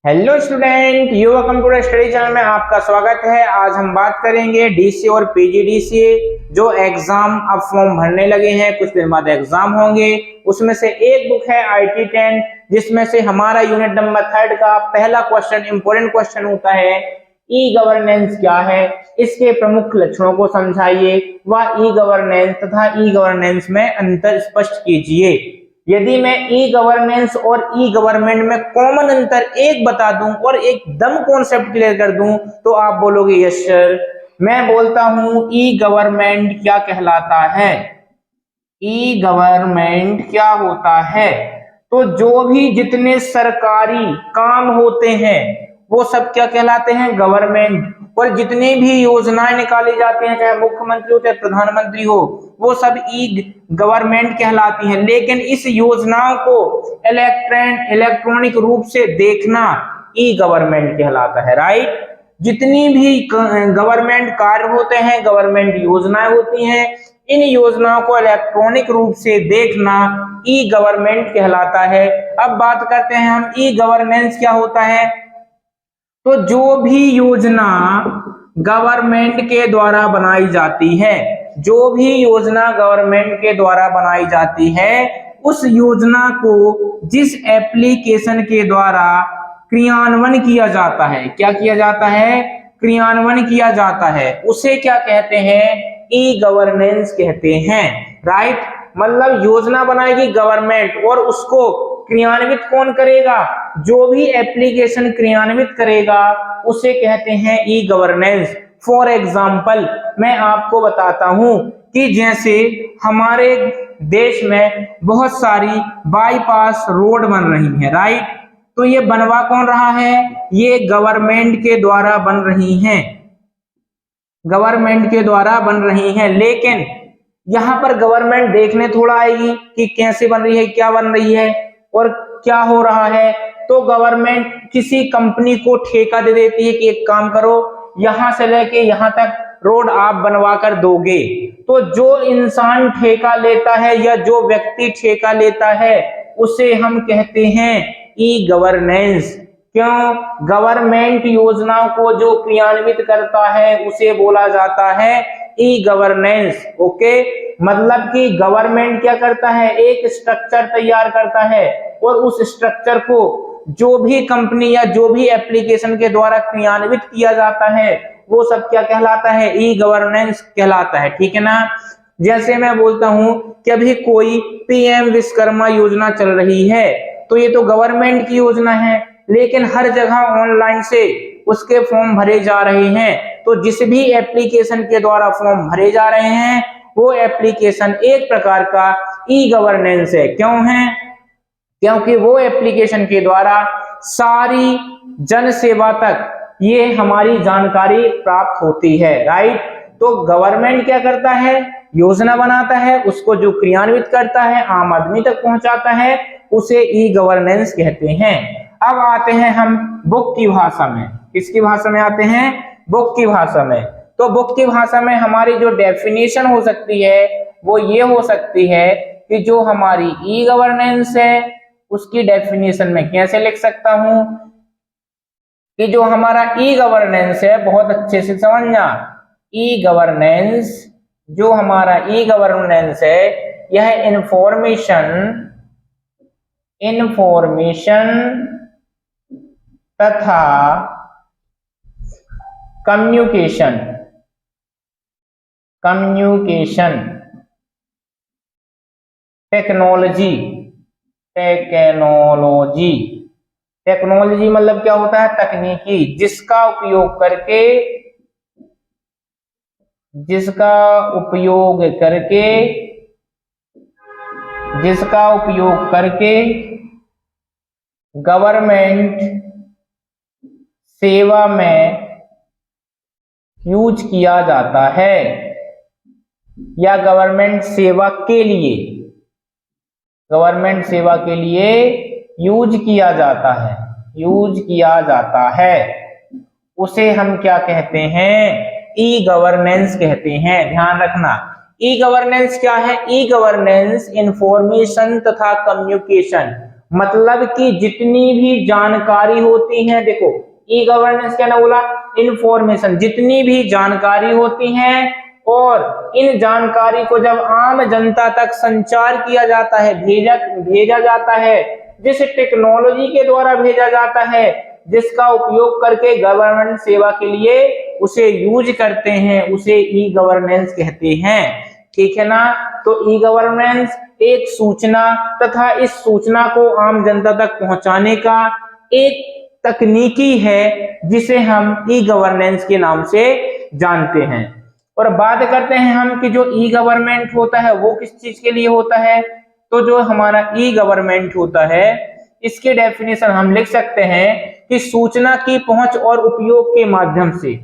Hello student, युवा computer study channel में आपका स्वागत है। आज हम बात करेंगे डीसीए और पीजीडीसीए जो एग्जाम अब फॉर्म भरने लगे हैं, कुछ दिन बाद एग्जाम होंगे। उसमें से एक बुक है IT10, जिसमें से हमारा यूनिट नंबर 3 का पहला क्वेश्चन इंपॉर्टेंट क्वेश्चन होता है ई गवर्नेंस क्या है, इसके प्रमुख लक्षणों को समझाइए व ई गवर्नेंस तथा ई गवर्नेंस में अंतर स्पष्ट कीजिए। यदि मैं ई गवर्नेंस और ई गवर्नमेंट में कॉमन अंतर एक बता दूं और एकदम कॉन्सेप्ट क्लियर कर दूं तो आप बोलोगे यस सर। मैं बोलता हूं ई गवर्नमेंट क्या कहलाता है। ई गवर्नमेंट क्या होता है? तो जो भी जितने सरकारी काम होते हैं वो सब क्या कहलाते हैं? गवर्नमेंट। और जितनी भी योजनाएं निकाली जाती हैं, चाहे मुख्यमंत्री हो चाहे प्रधानमंत्री हो, वो सब ई गवर्नमेंट कहलाती हैं। लेकिन इस योजनाओं को इलेक्ट्रॉनिक रूप से देखना ई गवर्नमेंट कहलाता है, राइट। जितनी भी गवर्नमेंट कार्य होते हैं, गवर्नमेंट योजनाएं होती हैं, इन योजनाओं को इलेक्ट्रॉनिक रूप से देखना ई गवर्नमेंट कहलाता है। अब बात करते हैं हम ई गवर्नेंस क्या होता है। तो जो भी योजना गवर्नमेंट के द्वारा बनाई जाती है, जो भी योजना गवर्नमेंट के द्वारा बनाई जाती है, उस योजना को जिस एप्लीकेशन के द्वारा क्रियान्वयन किया जाता है, क्या किया जाता है? क्रियान्वयन किया जाता है, उसे क्या कहते हैं? ई गवर्नेंस कहते हैं, राइट। मतलब योजना बनाएगी गवर्नमेंट और उसको क्रियान्वित कौन करेगा? जो भी एप्लीकेशन क्रियान्वित करेगा उसे कहते हैं ई गवर्नेंस। फॉर एग्जाम्पल मैं आपको बताता हूं कि जैसे हमारे देश में बहुत सारी बाईपास रोड बन रही है, राइट। तो ये बनवा कौन रहा है? ये गवर्नमेंट के द्वारा बन रही हैं, गवर्नमेंट के द्वारा बन रही हैं। लेकिन यहाँ पर गवर्नमेंट देखने थोड़ा आएगी कि कैसे बन रही है, क्या बन रही है और क्या हो रहा है। तो गवर्नमेंट किसी कंपनी को ठेका दे देती है कि एक काम करो, यहां से लेके यहां तक रोड आप बनवा कर दोगे। तो जो इंसान ठेका लेता है या जो व्यक्ति ठेका लेता है उसे हम कहते हैं ई गवर्नेंस। क्यों? गवर्नमेंट योजनाओं को जो क्रियान्वित करता है उसे बोला जाता है ई गवर्नेंस। ओके, मतलब कि गवर्नमेंट क्या करता है? एक स्ट्रक्चर तैयार करता है और उस स्ट्रक्चर को जो भी कंपनी या जो भी एप्लीकेशन के द्वारा क्रियान्वित किया जाता है वो सब क्या कहलाता है? ई गवर्नेंस कहलाता है, ठीक है ना। जैसे मैं बोलता हूं कि अभी कोई पीएम विश्वकर्मा योजना चल रही है, तो ये तो गवर्नमेंट की योजना है, लेकिन हर जगह ऑनलाइन से उसके फॉर्म भरे जा रहे हैं। तो जिस भी एप्लीकेशन के द्वारा फॉर्म भरे जा रहे हैं वो एप्लीकेशन एक प्रकार का ई गवर्नेंस है। क्यों है? क्योंकि वो एप्लीकेशन के द्वारा सारी जन सेवा तक ये हमारी जानकारी प्राप्त होती है, राइट। तो गवर्नमेंट क्या करता है? योजना बनाता है, उसको जो क्रियान्वित करता है, आम आदमी तक पहुंचाता है, उसे ई गवर्नेंस कहते हैं। अब आते हैं हम बुक की भाषा में। किसकी भाषा में आते हैं? बुक की भाषा में। तो बुक की भाषा में हमारी जो डेफिनेशन हो सकती है वो ये हो सकती है कि जो हमारी ई गवर्नेंस है उसकी डेफिनेशन में कैसे लिख सकता हूं कि जो हमारा ई गवर्नेंस है, बहुत अच्छे से समझना, ई गवर्नेंस, जो हमारा ई गवर्नेंस है यह इंफॉर्मेशन तथा कम्युनिकेशन टेक्नोलॉजी मतलब क्या होता है? तकनीकी, जिसका उपयोग करके गवर्नमेंट सेवा में यूज किया जाता है या गवर्नमेंट सेवा के लिए यूज किया जाता है, उसे हम क्या कहते हैं? ई गवर्नेंस कहते हैं। ध्यान रखना, ई गवर्नेंस क्या है? ई गवर्नेंस इंफॉर्मेशन तथा कम्युनिकेशन मतलब कि जितनी भी जानकारी होती है, देखो ई गवर्नेंस क्या ना बोला, इंफॉर्मेशन, जितनी भी जानकारी होती है और इन जानकारी को जब आम जनता तक संचार किया जाता है, भेजा जाता है, जिस टेक्नोलॉजी के द्वारा भेजा जाता है, जिसका उपयोग करके गवर्नमेंट सेवा के लिए उसे यूज करते हैं, उसे ई गवर्नेंस कहते हैं। ठीक है ना। तो ई गवर्नेंस एक सूचना तथा इस सूचना को आम जनता तक पहुंचाने का एक तकनीकी है जिसे हम ई गवर्नेंस के नाम से जानते हैं। और बात करते हैं हम कि जो ई गवर्नमेंट होता है वो किस चीज के लिए होता है। तो जो हमारा ई गवर्नमेंट होता है इसके डेफिनेशन हम लिख सकते हैं कि सूचना की पहुंच और उपयोग के माध्यम से,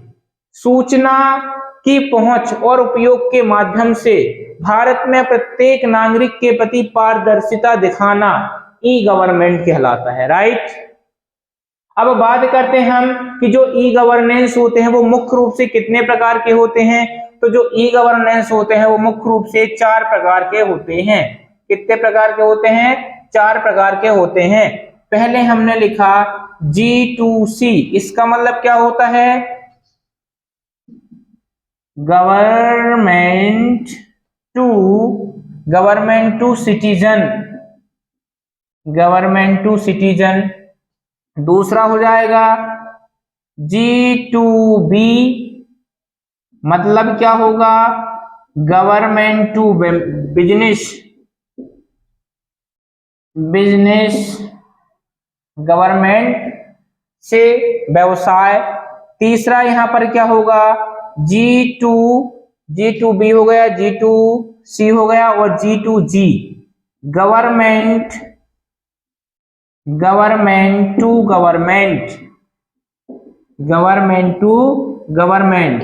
सूचना की पहुंच और उपयोग के माध्यम से भारत में प्रत्येक नागरिक के प्रति पारदर्शिता दिखाना ई गवर्नमेंट कहलाता है। राइट। अब बात करते हैं हम कि जो ई गवर्नेंस होते हैं वो मुख्य रूप से कितने प्रकार के होते हैं। तो जो ई गवर्नेंस होते हैं वो मुख्य रूप से 4 प्रकार के होते हैं। कितने प्रकार के होते हैं? 4 प्रकार के होते हैं। पहले हमने लिखा G2C, इसका मतलब क्या होता है? Government to citizen, government to citizen. दूसरा हो जाएगा G2B, मतलब क्या होगा? गवर्नमेंट टू बिजनेस, गवर्नमेंट से व्यवसाय। तीसरा यहां पर क्या होगा? G2B हो गया, G2C हो गया और G2G, गवर्नमेंट टू गवर्नमेंट।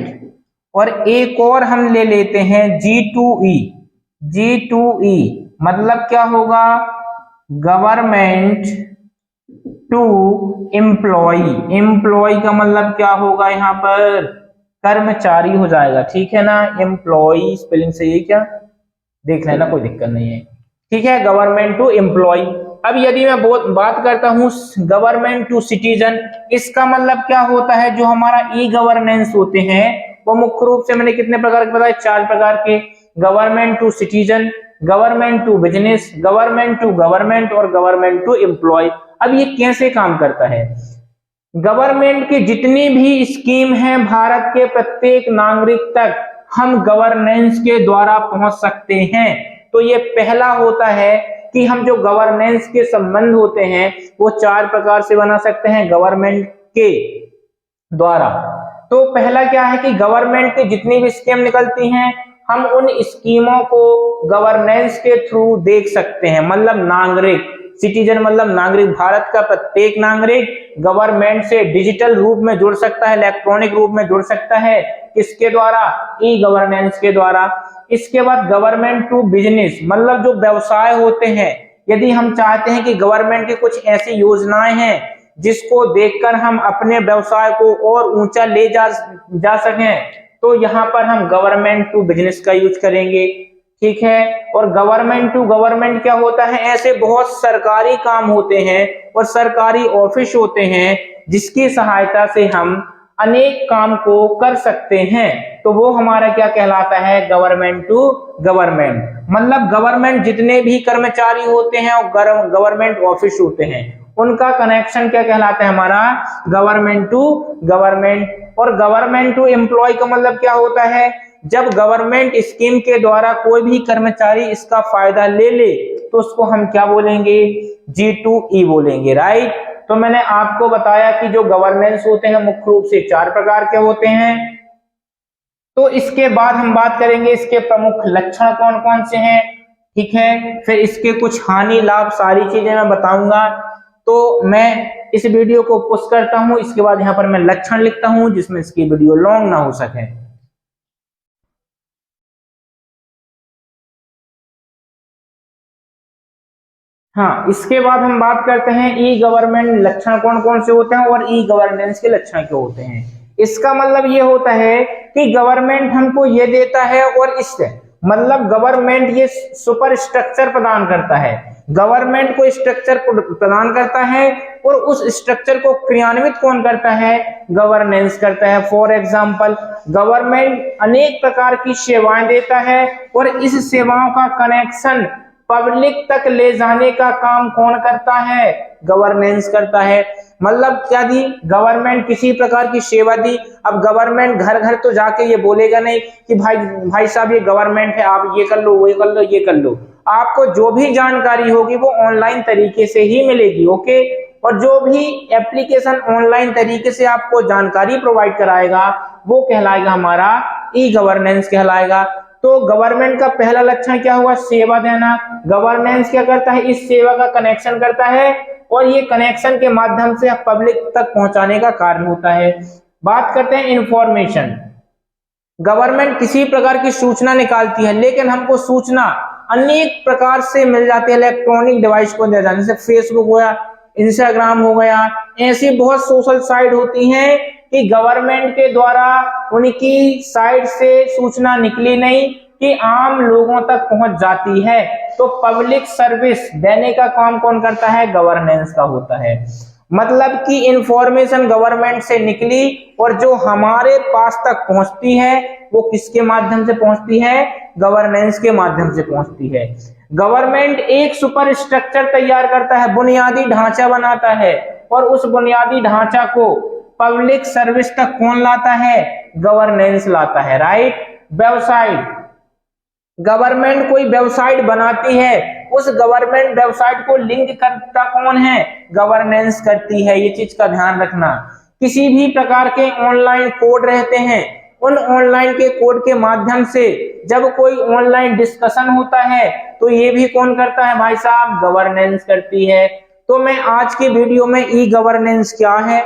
और एक और हम ले लेते हैं G2E, मतलब क्या होगा? गवर्नमेंट टू एम्प्लॉय का मतलब क्या होगा? यहाँ पर कर्मचारी हो जाएगा। ठीक है ना। एम्प्लॉय स्पेलिंग सही है क्या? देख लेना, कोई दिक्कत नहीं है। ठीक है, गवर्नमेंट टू एम्प्लॉय। अब यदि मैं बात करता हूं गवर्नमेंट टू सिटीजन, इसका मतलब क्या होता है? जो हमारा ई गवर्नेंस होते हैं वो मुख्य रूप से मैंने कितने प्रकार के बताए? 4 प्रकार के। Government to citizen, government to business, government to government और गवर्नमेंट टू एम्प्लॉय। अब ये कैसे काम करता है? गवर्नमेंट की जितनी भी स्कीम है भारत के प्रत्येक नागरिक तक हम गवर्नेंस के द्वारा पहुंच सकते हैं। तो ये पहला होता है कि हम जो गवर्नेंस के संबंध होते हैं वो 4 प्रकार से बना सकते हैं गवर्नमेंट के द्वारा। तो पहला क्या है कि गवर्नमेंट की जितनी भी स्कीम निकलती हैं हम उन स्कीमों को गवर्नेंस के थ्रू देख सकते हैं। मतलब नागरिक, सिटीजन मतलब नागरिक, भारत का प्रत्येक नागरिक गवर्नमेंट से डिजिटल रूप में जुड़ सकता है, इलेक्ट्रॉनिक रूप में जुड़ सकता है। किसके द्वारा? ई गवर्नेंस के द्वारा। इसके बाद गवर्नमेंट टू बिजनेस, मतलब जो व्यवसाय होते हैं, यदि हम चाहते हैं कि गवर्नमेंट की कुछ ऐसी योजनाएं हैं जिसको देखकर हम अपने व्यवसाय को और ऊंचा ले जा सकें, तो यहाँ पर हम गवर्नमेंट टू बिजनेस का यूज करेंगे। ठीक है। और गवर्नमेंट टू गवर्नमेंट क्या होता है? ऐसे बहुत सरकारी काम होते हैं और सरकारी ऑफिस होते हैं जिसकी सहायता से हम अनेक काम को कर सकते हैं। तो वो हमारा क्या कहलाता है? Government to government. मतलब गवर्नमेंट जितने भी कर्मचारी होते हैं और गवर्नमेंट ऑफिस होते हैं उनका कनेक्शन क्या कहलाता है? हमारा गवर्नमेंट टू गवर्नमेंट। और गवर्नमेंट टू एम्प्लॉय का मतलब क्या होता है? जब गवर्नमेंट स्कीम के द्वारा कोई भी कर्मचारी इसका फायदा ले ले तो उसको हम क्या बोलेंगे? G2E बोलेंगे। राइट। तो मैंने आपको बताया कि जो गवर्नेंस होते हैं मुख्य रूप से 4 प्रकार के होते हैं। तो इसके बाद हम बात करेंगे इसके प्रमुख लक्षण कौन कौन से हैं। ठीक है। फिर इसके कुछ हानि लाभ सारी चीजें मैं बताऊंगा। तो मैं इस वीडियो को पुश करता हूं, इसके बाद यहां पर मैं लक्षण लिखता हूं जिसमें इसकी वीडियो लॉन्ग ना हो सके। हाँ, इसके बाद हम बात करते हैं ई गवर्नमेंट लक्षण कौन कौन से होते हैं और ई गवर्नेंस के लक्षण क्या होते हैं। इसका मतलब ये होता है कि गवर्नमेंट हमको ये देता है और इस मतलब गवर्नमेंट ये सुपर स्ट्रक्चर प्रदान करता है, गवर्नमेंट को स्ट्रक्चर प्रदान करता है और उस स्ट्रक्चर को क्रियान्वित कौन करता है, गवर्नेंस करता है। फॉर एग्जांपल गवर्नमेंट अनेक प्रकार की सेवाएं देता है और इस सेवाओं का कनेक्शन पब्लिक तक ले जाने का काम कौन करता है, गवर्नेंस करता है। मतलब क्या दी, गवर्नमेंट किसी प्रकार की सेवा दी, अब गवर्नमेंट घर घर तो जाके ये बोलेगा नहीं कि भाई साहब ये गवर्नमेंट है, आप ये कर लो, वो कर लो, ये कर लो। आपको जो भी जानकारी होगी वो ऑनलाइन तरीके से ही मिलेगी, ओके। और जो भी एप्लीकेशन ऑनलाइन तरीके से आपको जानकारी प्रोवाइड कराएगा वो कहलाएगा हमारा ई गवर्नेंस कहलाएगा। तो गवर्नमेंट का पहला लक्षण क्या हुआ, सेवा देना। गवर्नेंस क्या करता है, इस सेवा का कनेक्शन करता है और ये कनेक्शन के माध्यम से पब्लिक तक पहुंचाने का कार्य होता है। बात करते हैं इंफॉर्मेशन। गवर्नमेंट किसी प्रकार की सूचना निकालती है लेकिन हमको सूचना अनेक प्रकार से मिल जाती है इलेक्ट्रॉनिक डिवाइस को दे जाने से। फेसबुक हो गया, इंस्टाग्राम हो गया, ऐसी बहुत सोशल साइट होती हैं कि गवर्नमेंट के द्वारा उनकी साइट से सूचना निकली नहीं कि आम लोगों तक पहुंच जाती है। तो पब्लिक सर्विस देने का काम कौन करता है, गवर्नेंस का होता है। मतलब कि इंफॉर्मेशन गवर्नमेंट से निकली और जो हमारे पास तक पहुंचती है वो किसके माध्यम से पहुंचती है, गवर्नेंस के माध्यम से पहुंचती है। गवर्नमेंट एक सुपर स्ट्रक्चर तैयार करता है, बुनियादी ढांचा बनाता है और उस बुनियादी ढांचा को पब्लिक सर्विस तक कौन लाता है, गवर्नेंस लाता है, राइट। वेबसाइट, गवर्नमेंट कोई वेबसाइट बनाती है, उस गवर्नमेंट वेबसाइट को लिंक करता कौन है, गवर्नेंस करती है। ये चीज का ध्यान रखना। किसी भी प्रकार के ऑनलाइन कोड रहते हैं, उन ऑनलाइन के कोड के माध्यम से जब कोई ऑनलाइन डिस्कशन होता है तो ये भी कौन करता है भाई साहब, गवर्नेंस करती है। तो मैं आज की वीडियो में ई गवर्नेंस क्या है,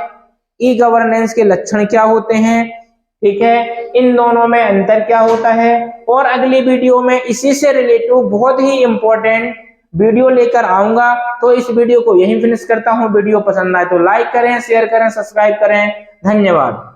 ई गवर्नेंस के लक्षण क्या होते हैं, ठीक है, इन दोनों में अंतर क्या होता है, और अगली वीडियो में इसी से रिलेटेड बहुत ही इंपॉर्टेंट वीडियो लेकर आऊंगा। तो इस वीडियो को यहीं फिनिश करता हूं। वीडियो पसंद आए तो लाइक करें, शेयर करें, सब्सक्राइब करें। धन्यवाद।